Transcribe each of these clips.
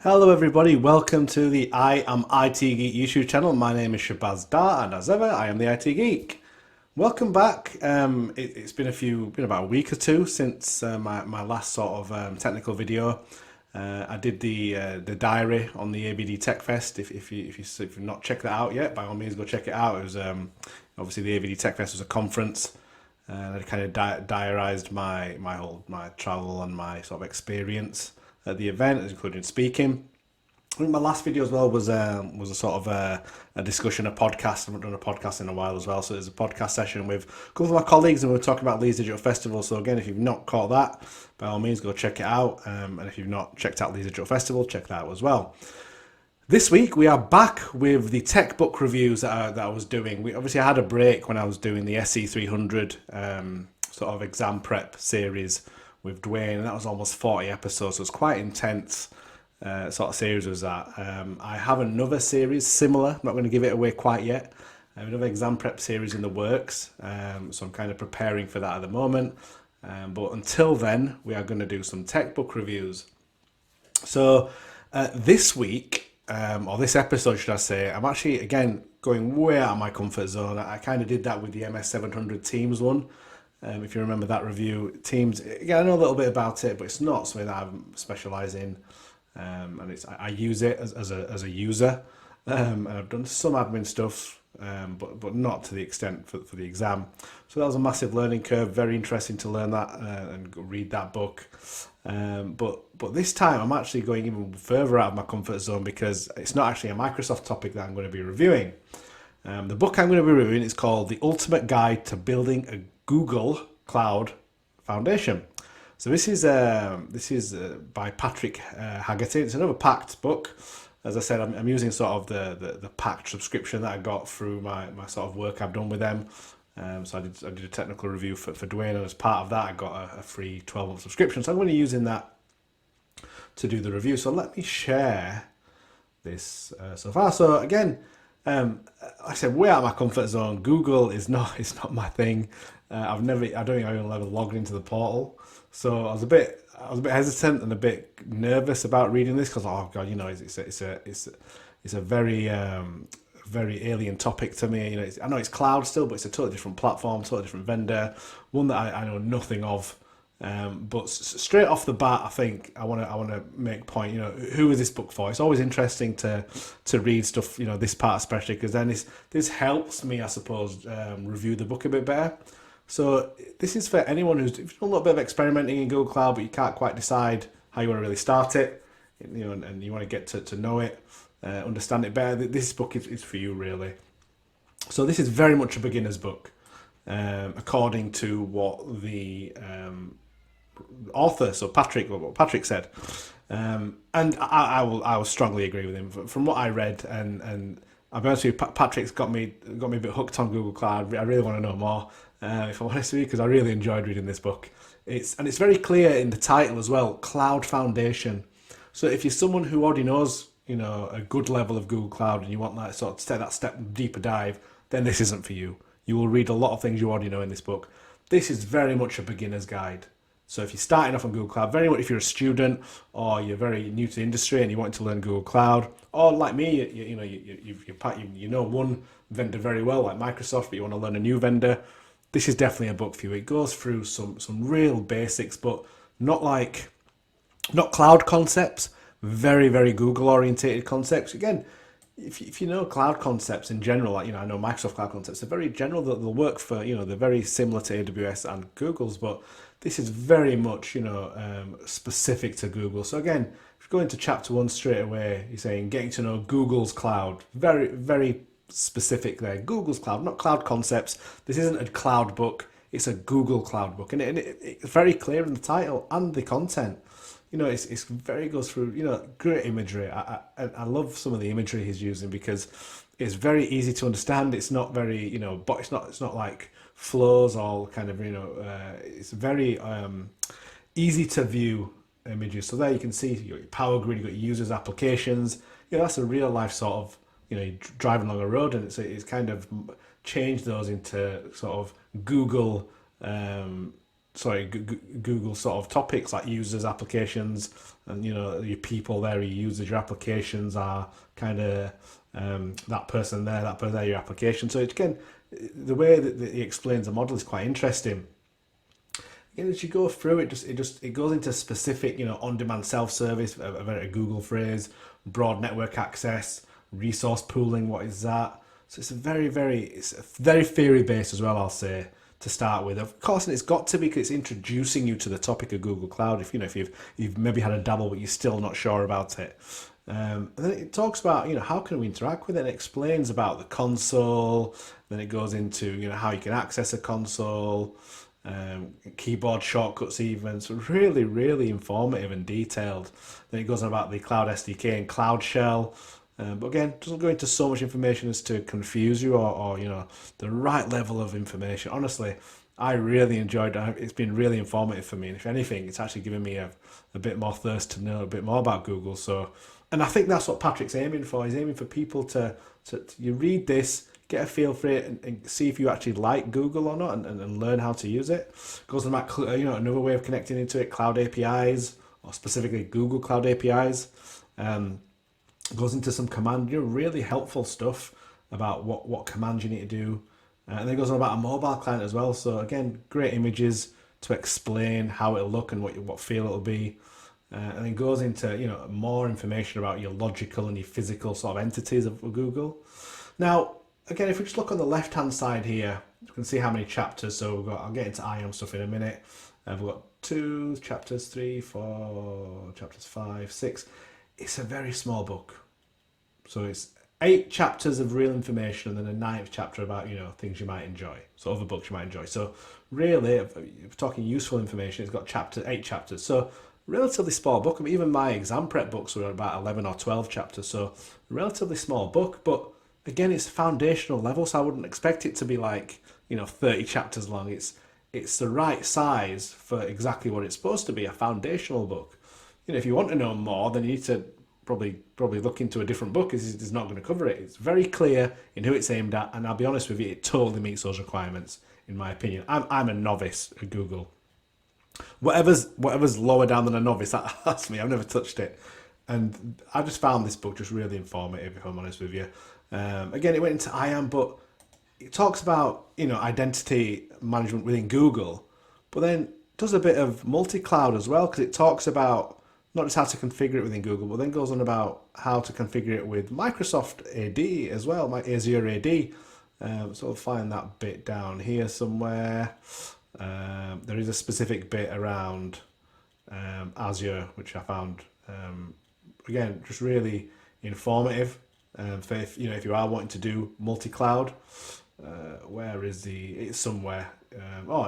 Hello everybody, welcome to the I Am IT Geek YouTube channel. My name is Shabazz Dar and as ever I am the IT Geek. Welcome back. It's been been about a week or two since my last sort of technical video. I did the diary on the ABD Tech Fest. If you've not checked that out yet, by all means go check it out. It was obviously the ABD Tech Fest was a conference. I kind of diarized my travel and my sort of experience at the event, including speaking. I think my last video as well was a sort of a discussion, a podcast. I haven't done a podcast in a while as well, so there's a podcast session with a couple of my colleagues, and we were talking about Leeds Digital Festival. So again, if you've not caught that, by all means go check it out. And if you've not checked out Leeds Digital Festival, check that out as well. This week we are back with the tech book reviews that I was doing. I had a break when I was doing the SE 300 sort of exam prep series with Dwayne, and that was almost 40 episodes, so it's quite intense sort of series was that. I have another series similar, I'm not going to give it away quite yet. I have another exam prep series in the works, so I'm kind of preparing for that at the moment. But until then, we are going to do some tech book reviews. So this week, or this episode, should I say, I'm actually, again, going way out of my comfort zone. I kind of did that with the MS700 Teams one. If you remember that review, Teams, again, I know a little bit about it, but it's not something that I specialise in. And I use it as a user. And I've done some admin stuff, but not to the extent for the exam. So that was a massive learning curve, very interesting to learn that and read that book. But this time I'm actually going even further out of my comfort zone because it's not actually a Microsoft topic that I'm going to be reviewing. The book I'm going to be reviewing is called The Ultimate Guide to Building a Google Cloud Foundation. So this is by Patrick Haggerty. It's another Packt book. As I said, I'm using sort of the Packt subscription that I got through my sort of work I've done with them. So I did a technical review for Dwayne, and as part of that, I got a free 12-month subscription. So I'm going to be using that to do the review. So let me share this so far. So again, like I said, way out of my comfort zone. Google is not it's not my thing. I don't think I've ever logged into the portal. So I was a bit hesitant and a bit nervous about reading this because, oh god, it's a very very alien topic to me. I know it's cloud still, but it's a totally different platform, totally different vendor, one that I know nothing of. But straight off the bat, I think I want to make point. Who is this book for? It's always interesting to read stuff. This part especially because then this helps me, I suppose, review the book a bit better. So this is for anyone who's done a little bit of experimenting in Google Cloud, but you can't quite decide how you want to really start it. And you want to get to know it, understand it better. This book is for you really. So this is very much a beginner's book, according to what the author, so what Patrick said, and I will strongly agree with him. From what I read, and I'll be honest with you, Patrick's got me a bit hooked on Google Cloud. I really want to know more, if I'm honest with you, because I really enjoyed reading this book. It's very clear in the title as well, Cloud Foundation. So if you're someone who already knows, a good level of Google Cloud, and you want that sort of to take that step deeper dive, then this isn't for you. You will read a lot of things you already know in this book. This is very much a beginner's guide. So if you're starting off on Google Cloud, very much if you're a student or you're very new to the industry and you want to learn Google Cloud, or like me, you know one vendor very well, like Microsoft, but you want to learn a new vendor, this is definitely a book for you. It goes through some real basics, but not cloud concepts, very, very Google orientated concepts. Again, if you know cloud concepts in general, like I know Microsoft cloud concepts are very general. They'll work for they're very similar to AWS and Google's, but this is very much specific to Google. So again, if you go into chapter 1 straight away, you're saying getting to know Google's cloud. Very, very specific there. Google's cloud, not cloud concepts. This isn't a cloud book. It's a Google cloud book, and it's very clear in the title and the content. It's very goes through, great imagery. I love some of the imagery he's using because it's very easy to understand. It's not very, but it's not like flows or kind of, it's very easy to view images. So there you can see you got your power grid, you got your users, applications. That's a real life sort of, you're driving along a road, and it's kind of changed those into sort of Google Google sort of topics like users, applications, and your people there, your users, your applications are kind of that person there, that person there, your application. So again, the way that he explains the model is quite interesting. Again, as you go through it, it goes into specific, on-demand self-service, a Google phrase, broad network access, resource pooling. What is that? So it's a very theory based as well, I'll say, to start with. Of course, and it's got to be because it's introducing you to the topic of Google Cloud. If you've maybe had a dabble but you're still not sure about it. And then it talks about how can we interact with it. And it explains about the console. Then it goes into how you can access a console, keyboard shortcuts even. So really, really informative and detailed. Then it goes on about the Cloud SDK and Cloud Shell. But again, doesn't go into so much information as to confuse you or the right level of information. Honestly, I really enjoyed it. It's been really informative for me. And if anything, it's actually given me a bit more thirst to know a bit more about Google. So, and I think that's what Patrick's aiming for. He's aiming for people to you read this, get a feel for it, and see if you actually like Google or not, and learn how to use it. Goes on that, another way of connecting into it, Cloud APIs, or specifically Google Cloud APIs. Goes into some command, really helpful stuff about what commands you need to do. And then it goes on about a mobile client as well. So again, great images to explain how it'll look and what feel it'll be. And then goes into more information about your logical and your physical sort of entities of Google. Now, again, if we just look on the left-hand side here, you can see how many chapters. So I'll get into IAM stuff in a minute. We've got 2 chapters, 3, 4 chapters, 5, 6. It's a very small book. So it's 8 chapters of real information and then a 9th chapter about, things you might enjoy. So other books you might enjoy. So really, if we're talking useful information, it's got 8 chapters. So relatively small book. I mean, even my exam prep books were about 11 or 12 chapters. So relatively small book. But again, it's foundational level. So I wouldn't expect it to be like, 30 chapters long. It's the right size for exactly what it's supposed to be, a foundational book. If you want to know more, then you need to probably look into a different book, because it's not going to cover it. It's very clear in who it's aimed at, and I'll be honest with you, it totally meets those requirements, in my opinion. I'm a novice at Google. Whatever's lower down than a novice, that's me. I've never touched it. And I just found this book just really informative, if I'm honest with you. Again, it went into IAM, but it talks about, identity management within Google, but then does a bit of multi-cloud as well, because it talks about not just how to configure it within Google, but then goes on about how to configure it with Microsoft AD as well, my Azure AD. So I'll find that bit down here somewhere. There is a specific bit around Azure, which I found, again, just really informative. For if you are wanting to do multi-cloud, where is it's somewhere.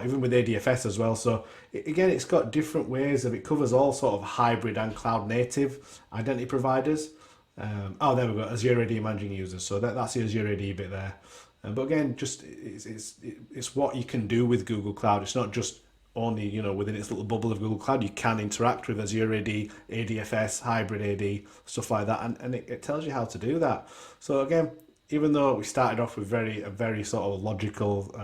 Even with ADFS as well. So again, it's got different ways it covers all sort of hybrid and cloud native identity providers. There we go, Azure AD managing users. So that's the Azure AD bit there. But again, just it's what you can do with Google Cloud. It's not just only within its little bubble of Google Cloud. You can interact with Azure AD, ADFS, hybrid AD, stuff like that, and it tells you how to do that. So again, even though we started off with a very sort of logical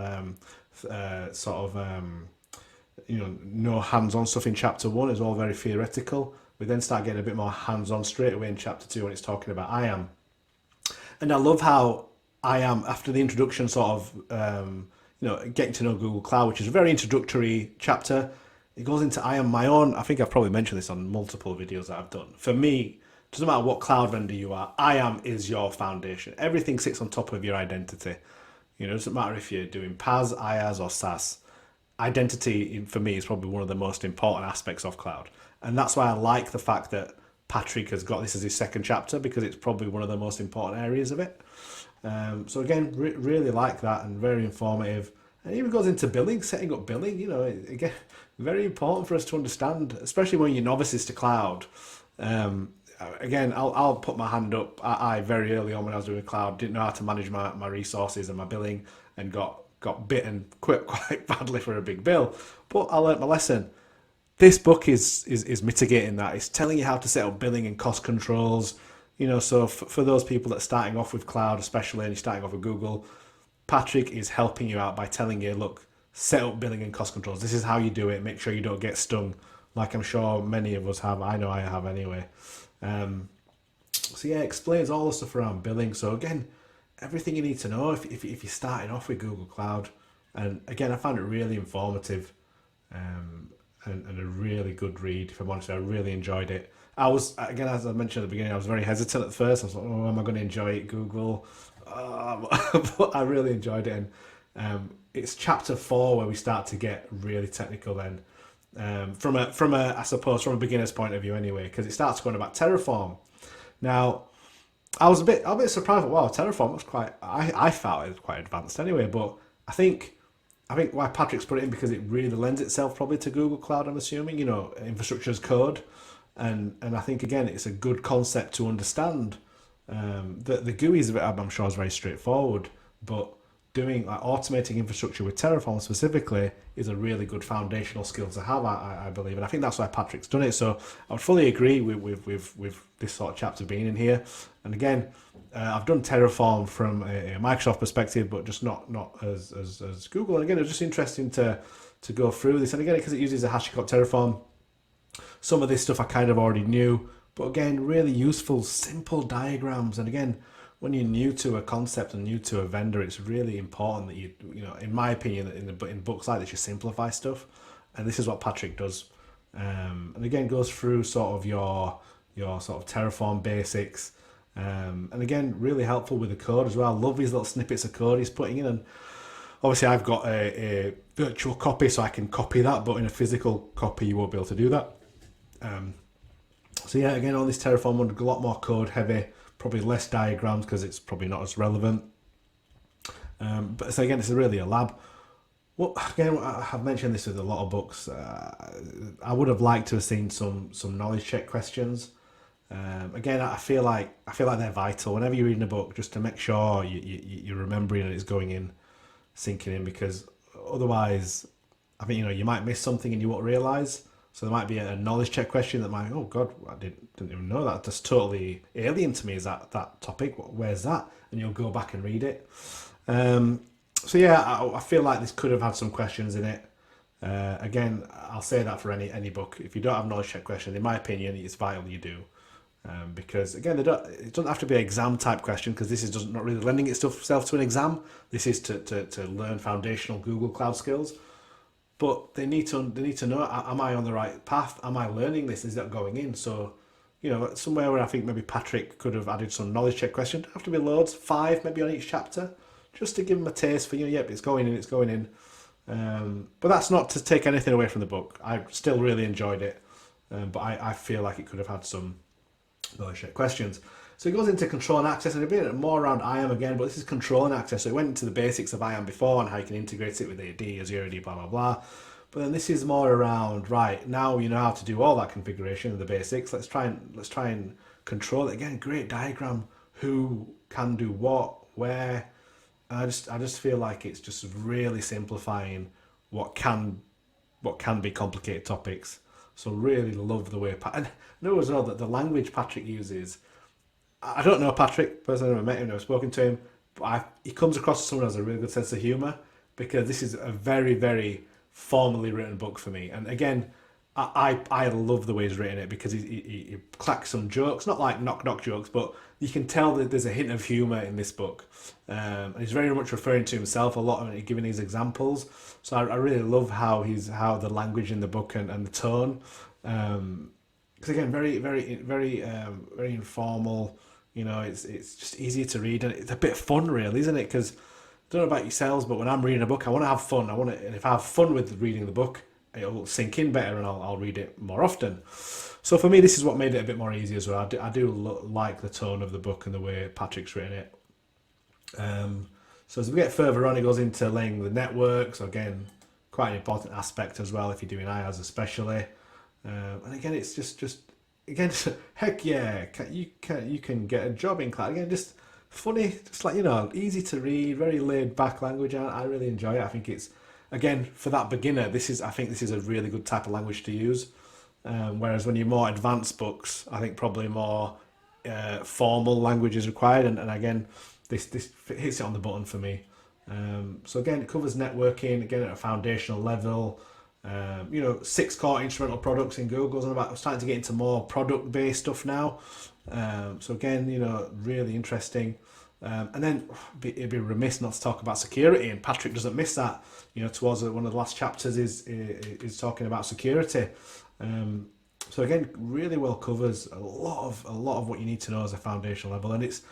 no hands-on stuff in chapter 1, is all very theoretical. We then start getting a bit more hands-on straight away in chapter 2 when it's talking about IAM. And I love how IAM, after the introduction sort of getting to know Google Cloud, which is a very introductory chapter, it goes into IAM. My own, I think I've probably mentioned this on multiple videos that I've done. For me, it doesn't matter what cloud vendor you are, IAM is your foundation. Everything sits on top of your identity. It doesn't matter if you're doing PaaS, IaaS, or SaaS. Identity, for me, is probably one of the most important aspects of cloud. And that's why I like the fact that Patrick has got this as his second chapter, because it's probably one of the most important areas of it. So again, really like that, and very informative. And even goes into billing, setting up billing. Again, very important for us to understand, especially when you're novices to cloud. Again, I'll put my hand up. I very early on when I was doing cloud didn't know how to manage my resources and my billing, and got bitten quite badly for a big bill. But I learnt my lesson. This book is mitigating that. It's telling you how to set up billing and cost controls. So for those people that are starting off with cloud, especially, and you're starting off with Google, Patrick is helping you out by telling you, look, set up billing and cost controls. This is how you do it. Make sure you don't get stung, like I'm sure many of us have. I know I have anyway. So yeah, it explains all the stuff around billing. So again, everything you need to know if you're starting off with Google Cloud. And again, I found it really informative, and a really good read. If I'm honest, I really enjoyed it. I was, again, as I mentioned at the beginning, I was very hesitant at first. I was like, oh, am I going to enjoy it, Google? But I really enjoyed it. And it's chapter 4 where we start to get really technical then. From a I suppose from a beginner's point of view anyway, because it starts going about Terraform. Now, I was a bit surprised. Wow, Terraform was quite. I felt it was quite advanced anyway. But I think why Patrick's put it in because it really lends itself probably to Google Cloud. I'm assuming infrastructure as code, and I think again it's a good concept to understand. The GUI is I'm sure is very straightforward, but doing like automating infrastructure with Terraform specifically is a really good foundational skill to have, I believe, and I think that's why Patrick's done it. So I would fully agree with this sort of chapter being in here. And again, I've done Terraform from a Microsoft perspective, but just not as Google. And again, it's just interesting to go through this. And again, because it uses a HashiCorp Terraform, some of this stuff I kind of already knew, but again, really useful, simple diagrams. And again, when you're new to a concept and new to a vendor, it's really important that in my opinion, in books like this, you simplify stuff. And this is what Patrick does. And again, goes through sort of your sort of Terraform basics. And again, really helpful with the code as well. I love these little snippets of code he's putting in. And obviously, I've got a virtual copy, so I can copy that. But in a physical copy, you won't be able to do that. So yeah, again, on this Terraform one, a lot more code heavy, probably less diagrams because it's probably not as relevant. But so again, it's really a lab. Well, again, I've mentioned this with a lot of books. I would have liked to have seen some knowledge check questions. Again, I feel like they're vital whenever you're reading a book, just to make sure you're remembering and it's going in, sinking in, because otherwise, I think you might miss something and you won't realise. So there might be a knowledge check question that might, oh God, I didn't even know that. That's totally alien to me. Is that topic? Where's that? And you'll go back and read it. So yeah, I feel like this could have had some questions in it. Again, I'll say that for any book. If you don't have knowledge check questions, in my opinion, it's vital you do. Because again, it doesn't have to be an exam type question, because this is not really lending itself to an exam. This is to learn foundational Google Cloud skills. But they need to know, am I on the right path? Am I learning this? Is that going in? So, somewhere where I think maybe Patrick could have added some knowledge check questions. Don't have to be loads, 5 maybe on each chapter, just to give them a taste for, yep, it's going in. But that's not to take anything away from the book. I still really enjoyed it. But I feel like it could have had some knowledge check questions. So it goes into control and access, and a bit more around IAM again, but this is control and access. So it went into the basics of IAM before and how you can integrate it with AD, Azure AD, blah, blah, blah. But then this is more around, right, now you know how to do all that configuration of the basics. Let's try and control it. Again, great diagram. Who can do what, where. I just feel like it's just really simplifying what can be complicated topics. So really love the way, and I know as well that the language Patrick uses, I don't know Patrick personally, I've never met him, never spoken to him, but he comes across as someone who has a really good sense of humour, because this is a very, very formally written book for me. And again, I love the way he's written it, because he cracks some jokes, not like knock jokes, but you can tell that there's a hint of humour in this book. And he's very much referring to himself a lot and giving these examples. So I really love how the language in the book and the tone. Because again, very, very, very, very informal. It's just easy to read, and it's a bit fun, really, isn't it? Because I don't know about yourselves, but when I'm reading a book, I want to have fun. And if I have fun with reading the book, it'll sink in better, and I'll read it more often. So for me, this is what made it a bit more easy as well. I do like the tone of the book and the way Patrick's written it. So as we get further on, it goes into laying the network. So again, quite an important aspect as well if you're doing IaaS especially. And again, it's just heck yeah, you can get a job in cloud. Again, just funny, just like easy to read, very laid back language. I really enjoy it. I think it's, again, for that beginner, I think this is a really good type of language to use. Whereas when you're more advanced books, I think probably more formal language is required. And again, this hits it on the button for me. So again, it covers networking again at a foundational level. 6 core instrumental products in Google's and about starting to get into more product based stuff now. So again, really interesting. And then it'd be remiss not to talk about security, and Patrick doesn't miss that. Towards one of the last chapters is talking about security. So again, really well covers a lot of what you need to know as a foundational level, and it's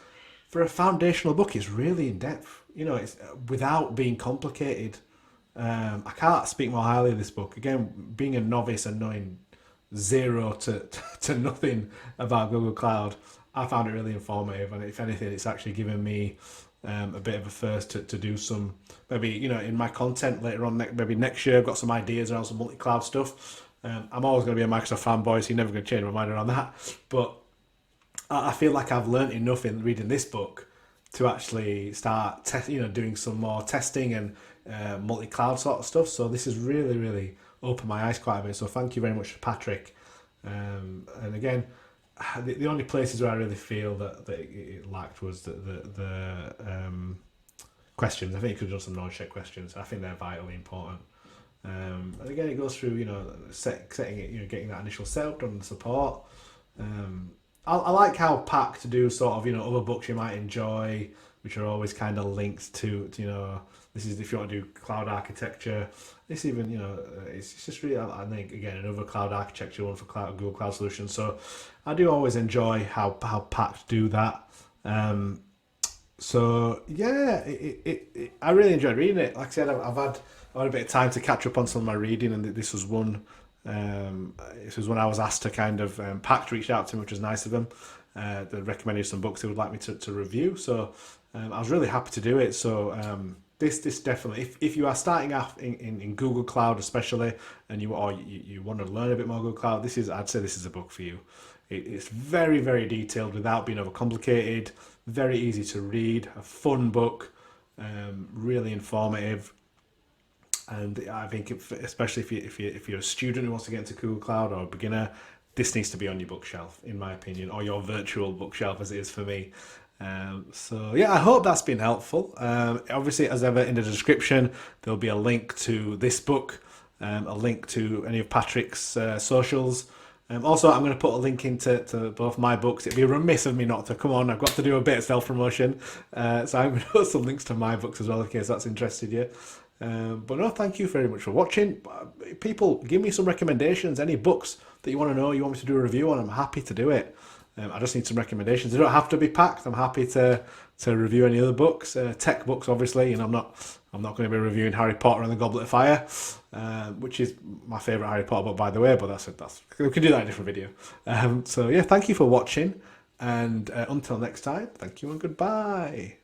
for a foundational book. It's really in depth. It's without being complicated. I can't speak more highly of this book. Again, being a novice and knowing zero to nothing about Google Cloud, I found it really informative, and if anything, it's actually given me a bit of a thirst to do some, maybe, in my content later on, maybe next year. I've got some ideas around some multi-cloud stuff. I'm always going to be a Microsoft fanboy, so you're never going to change my mind around that. But I feel like I've learnt enough in reading this book to actually start doing some more testing and multi-cloud sort of stuff. So this has really, really opened my eyes quite a bit. So thank you very much to Patrick. And again, the only places where I really feel that it lacked was the questions. I think you could have done some knowledge-check questions. I think they're vitally important. And again, it goes through, setting it, getting that initial setup, done the support. I like how Packt do sort of, other books you might enjoy, which are always kind of linked to this is if you want to do cloud architecture. This even, it's just really, I think, again, another cloud architecture one for Google Cloud Solutions. So I do always enjoy how Packt do that. So yeah, I really enjoyed reading it. Like I said, I've had a bit of time to catch up on some of my reading, and this was one. This was when I was asked to kind of Packt reached out to me, which was nice of them. They recommended some books they would like me to review, so I was really happy to do it. So this definitely, if you are starting off in Google Cloud especially, and you want to learn a bit more Google Cloud, I'd say this is a book for you. It's very, very detailed without being overcomplicated, very easy to read, a fun book, really informative. And I think, especially if you're a student who wants to get into Google Cloud, or a beginner, this needs to be on your bookshelf, in my opinion, or your virtual bookshelf, as it is for me. So yeah, I hope that's been helpful. Obviously, as ever, in the description there'll be a link to this book, a link to any of Patrick's socials. Also, I'm going to put a link into both my books. It'd be remiss of me not to. Come on, I've got to do a bit of self-promotion. So I'm going to put some links to my books as well, in case that's interested you. But no, thank you very much for watching. People, give me some recommendations. Any books that you want to know, you want me to do a review on, I'm happy to do it. I just need some recommendations. They don't have to be Packt. I'm happy to review any other books, tech books, obviously. I'm not going to be reviewing Harry Potter and the Goblet of Fire, which is my favourite Harry Potter book, by the way. But that's we can do that in a different video. So yeah, thank you for watching, and until next time, thank you and goodbye.